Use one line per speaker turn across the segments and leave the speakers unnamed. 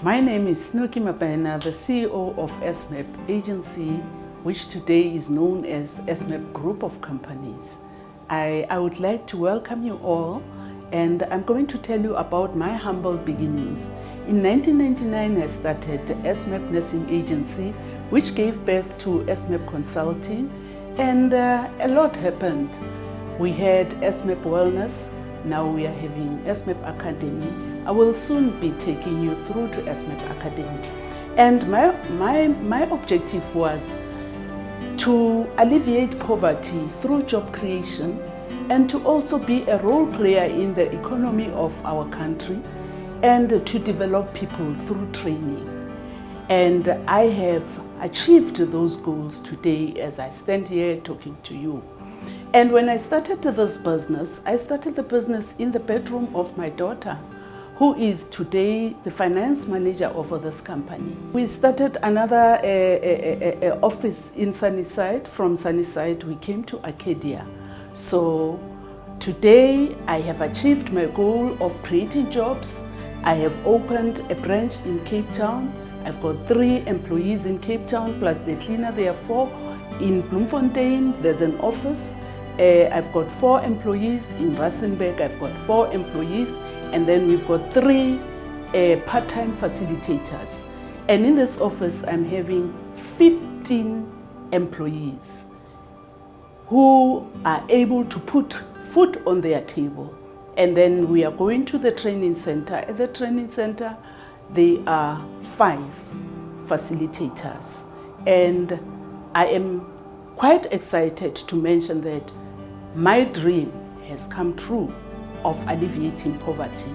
My name is Snooki Mabena, the CEO of S.MAB Agency, which today is known as S.MAB Group of Companies. I would like to welcome you all, and I'm going to tell you about my humble beginnings. In 1999, I started the S.MAB Nursing Agency, which gave birth to S.MAB Consulting, and a lot happened. We had S.MAB Wellness, now we are having S.MAB Academy. I will soon be taking you through to S.MAB Academy. And my objective was to alleviate poverty through job creation and to also be a role player in the economy of our country and to develop people through training. And I have achieved those goals today as I stand here talking to you. And when I started this business, I started the business in the bedroom of my daughter, who is today the finance manager over this company. We started another office in Sunnyside. From Sunnyside, we came to Arcadia. So today, I have achieved my goal of creating jobs. I have opened a branch in Cape Town. I've got 3 employees in Cape Town, plus the cleaner, there are 4. In Bloemfontein, there's an office. I've got 4 employees. In Rustenburg, I've got 4 employees. And then we've got 3 part-time facilitators. And in this office, I'm having 15 employees who are able to put food on their table. And then we are going to the training center. At the training center, there are 5 facilitators. And I am quite excited to mention that my dream has come true of alleviating poverty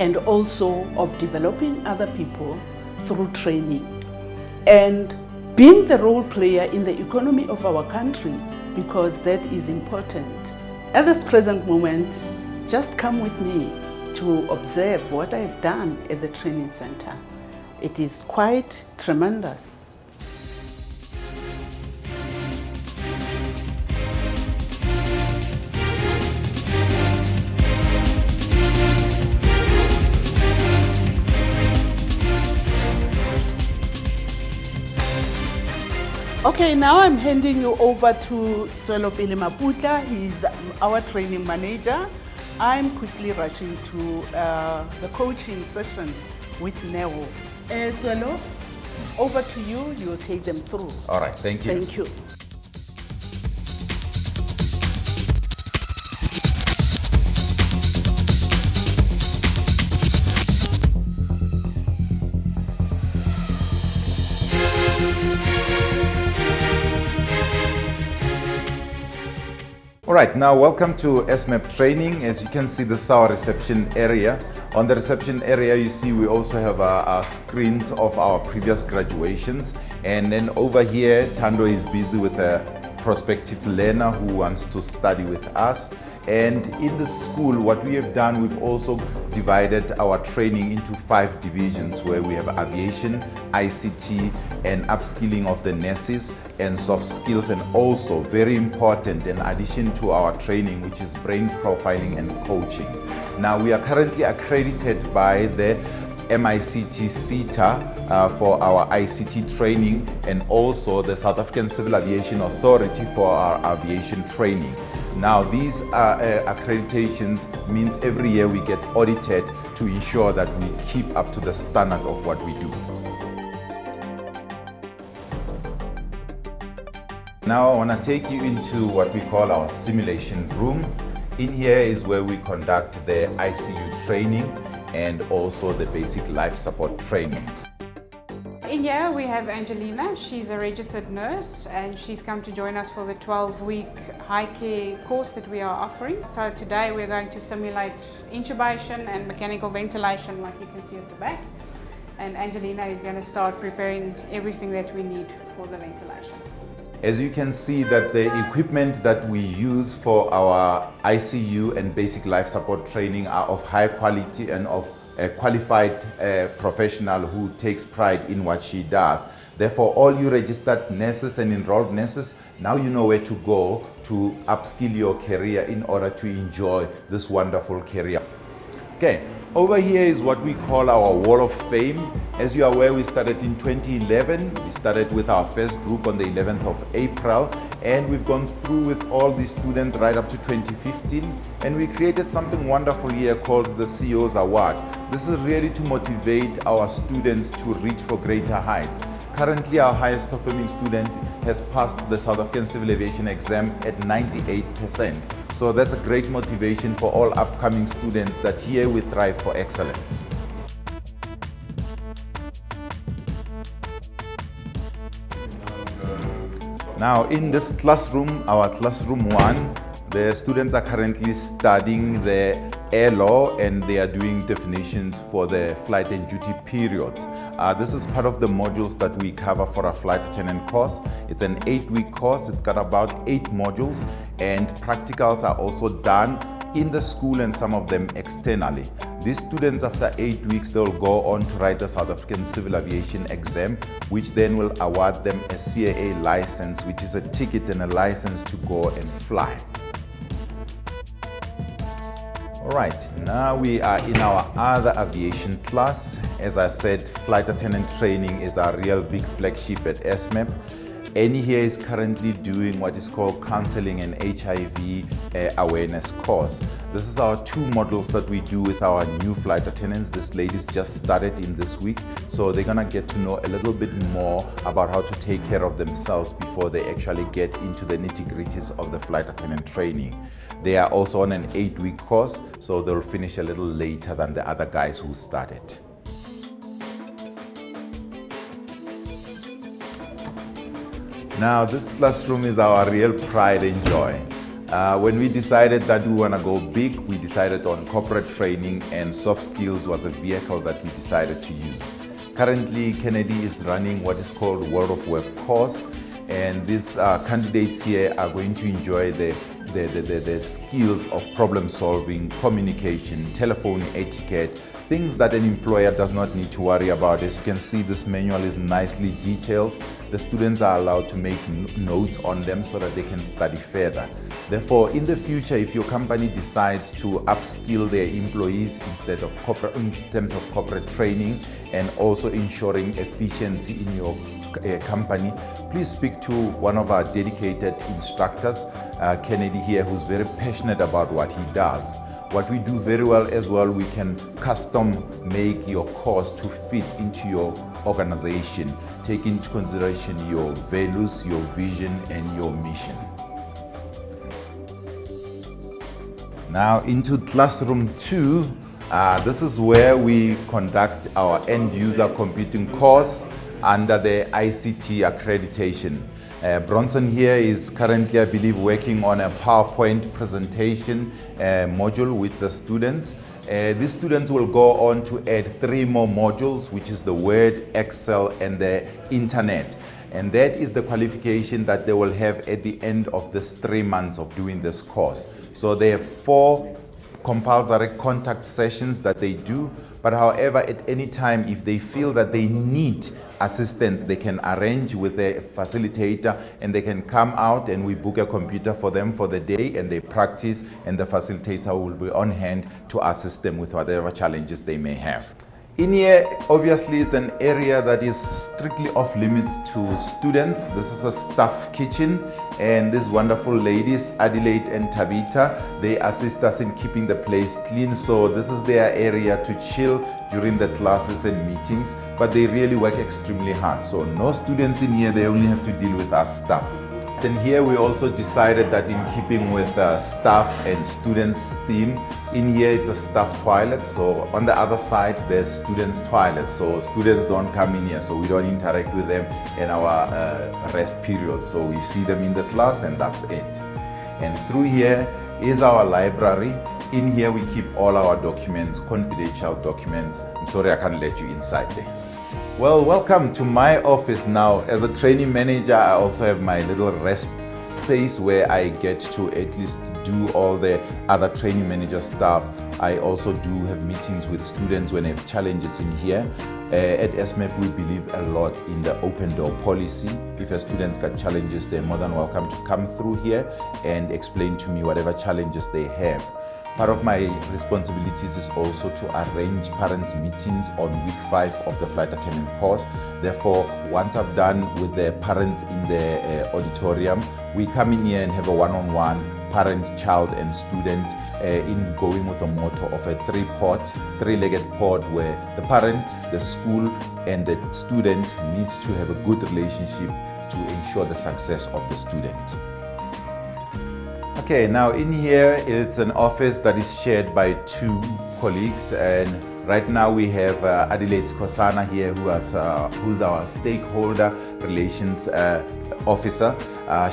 and also of developing other people through training and being the role player in the economy of our country, because that is important. At this present moment, just come with me to observe what I have done at the training center. It is quite tremendous. Okay, now I'm handing you over to Tswelopele Maputla. He's our training manager. I'm quickly rushing to the coaching session with Neo. Tswelo, over to you. You'll take them through.
All right, thank you.
Thank you.
All right, now welcome to S.MAB training. As you can see, this is our reception area. On the reception area, you see we also have our screens of our previous graduations. And then over here, Tando is busy with a prospective learner who wants to study with us. And in the school, what we have done, we've also divided our training into 5 divisions where we have aviation, ICT, and upskilling of the nurses, and soft skills, and also very important in addition to our training, which is brain profiling and coaching. Now we are currently accredited by the MICT CETA for our ICT training, and also the South African Civil Aviation Authority for our aviation training. Now these accreditations means every year we get audited to ensure that we keep up to the standard of what we do. Now I want to take you into what we call our simulation room. In here is where we conduct the ICU training and also the basic life support training.
In here we have Angelina. She's a registered nurse and she's come to join us for the 12-week high care course that we are offering. So today we're going to simulate intubation and mechanical ventilation, like you can see at the back. And Angelina is going to start preparing everything that we need for the ventilation.
As you can see that the equipment that we use for our ICU and basic life support training are of high quality and of a qualified professional who takes pride in what she does. Therefore, all you registered nurses and enrolled nurses, now you know where to go to upskill your career in order to enjoy this wonderful career. Okay, Over here is what we call our Wall of Fame. As you are aware, we started in 2011. We started with our first group on the 11th of April, and we've gone through with all the students right up to 2015. And we created something wonderful here called the CEO's Award. This is really to motivate our students to reach for greater heights. Currently, our highest performing student has passed the South African Civil Aviation exam at 98%. So that's a great motivation for all upcoming students that here we thrive for excellence. Now in this classroom, our classroom 1, the students are currently studying the air law and they are doing definitions for the flight and duty periods. This is part of the modules that we cover for our flight attendant course. It's an 8-week course. It's got about 8 modules, and practicals are also done in the school and some of them externally. These students, after 8 weeks, they'll go on to write the South African Civil Aviation exam, which then will award them a CAA license, which is a ticket and a license to go and fly. Alright, now we are in our other aviation class. As I said, flight attendant training is our real big flagship at S.MAB. Annie here is currently doing what is called counseling and HIV awareness course. This is our 2 modules that we do with our new flight attendants. This ladies just started in this week, so they're gonna get to know a little bit more about how to take care of themselves before they actually get into the nitty-gritties of the flight attendant training. They are also on an 8-week course, so they'll finish a little later than the other guys who started. Now this classroom is our real pride and joy. When we decided that we want to go big, we decided on corporate training, and soft skills was a vehicle that we decided to use. Currently, Kennedy is running what is called World of Work course, and these candidates here are going to enjoy the skills of problem solving, communication, telephone etiquette, things that an employer does not need to worry about. As you can see, this manual is nicely detailed. The students are allowed to make notes on them so that they can study further. Therefore, in the future, if your company decides to upskill their employees instead of in terms of corporate training and also ensuring efficiency in your company, please speak to one of our dedicated instructors, Kennedy here, who's very passionate about what he does. What we do very well as well, we can custom make your course to fit into your organization, take into consideration your values, your vision, and your mission. Now into classroom 2, this is where we conduct our end user computing course under the ICT accreditation. Bronson here is currently, I believe, working on a PowerPoint presentation module with the students. These students will go on to add 3 more modules, which is the Word, Excel, and the Internet. And that is the qualification that they will have at the end of this 3 months of doing this course. So they have 4 compulsory contact sessions that they do, but however, at any time, if they feel that they need assistance, they can arrange with a facilitator and they can come out and we book a computer for them for the day and they practice, and the facilitator will be on hand to assist them with whatever challenges they may have. In here, obviously, it's an area that is strictly off limits to students. This is a staff kitchen, and these wonderful ladies, Adelaide and Tabitha, they assist us in keeping the place clean. So this is their area to chill during the classes and meetings, but they really work extremely hard. So no students in here, they only have to deal with our staff. And here we also decided that in keeping with staff and students theme, in here it's a staff toilet. So on the other side, there's students' toilets. So students don't come in here, so we don't interact with them in our rest periods. So we see them in the class and that's it. And through here is our library. In here we keep all our documents, confidential documents. I'm sorry I can't let you inside there. Well, welcome to my office now. As a training manager, I also have my little rest space where I get to at least do all the other training manager stuff. I also do have meetings with students when I have challenges in here. At S.MAB, we believe a lot in the open door policy. If a student's got challenges, they're more than welcome to come through here and explain to me whatever challenges they have. Part of my responsibilities is also to arrange parents' meetings on week 5 of the flight attendant course. Therefore, once I've done with the parents in the auditorium, we come in here and have a one-on-one parent, child and student in going with a motto of a three-legged pod where the parent, the school and the student needs to have a good relationship to ensure the success of the student. Okay, now in here it's an office that is shared by 2 colleagues, and right now we have Adelaide Skosana here who's our stakeholder relations officer.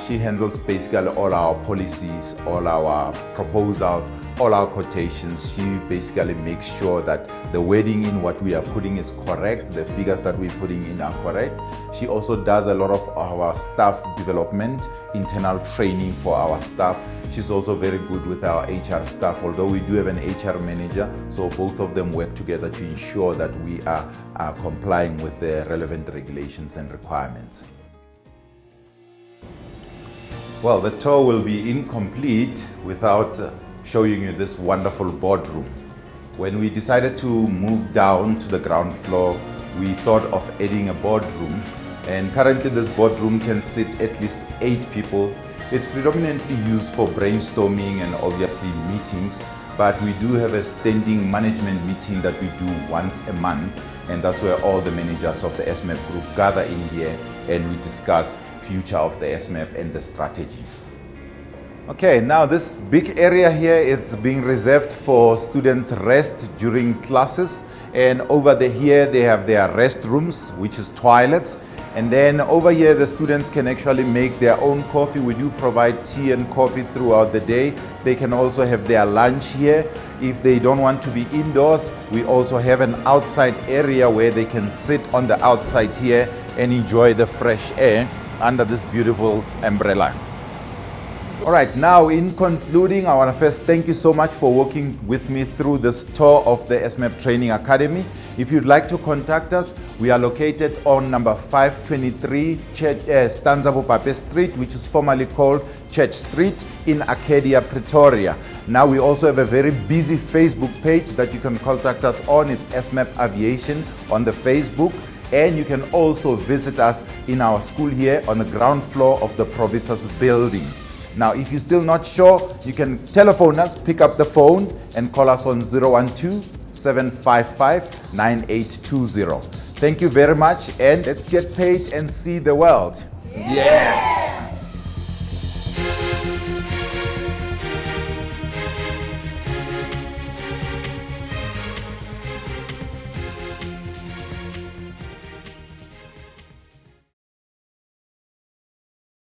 She handles basically all our policies, all our proposals, all our quotations. She basically makes sure that the wording in what we are putting is correct, the figures that we're putting in are correct. She also does a lot of our staff development, internal training for our staff. She's also very good with our HR staff, although we do have an HR manager, so both of them work together to ensure that we are complying with the relevant regulations and requirements. Well, the tour will be incomplete without showing you this wonderful boardroom. When we decided to move down to the ground floor, we thought of adding a boardroom, and currently this boardroom can sit at least 8 people. It's predominantly used for brainstorming and obviously meetings, but we do have a standing management meeting that we do once a month, and that's where all the managers of the S.MAB group gather in here and we discuss future of the S.MAB and the strategy. Okay, now this big area here is being reserved for students' rest during classes, and over here they have their restrooms, which is toilets. And then over here the students can actually make their own coffee. We do provide tea and coffee throughout the day. They can also have their lunch here. If they don't want to be indoors, we also have an outside area where they can sit on the outside here and enjoy the fresh air under this beautiful umbrella. All right, now in concluding, I want to first thank you so much for working with me through this tour of the S.MAB Training Academy. If you'd like to contact us, we are located on number 523 Stanza Pape Street, which is formerly called Church Street in Arcadia, Pretoria. Now we also have a very busy Facebook page that you can contact us on. It's S.MAB Aviation on the Facebook. And you can also visit us in our school here on the ground floor of the Provisors building. Now, if you're still not sure, you can telephone us, pick up the phone and call us on 012-755-9820. Thank you very much, and let's get paid and see the world.
Yes!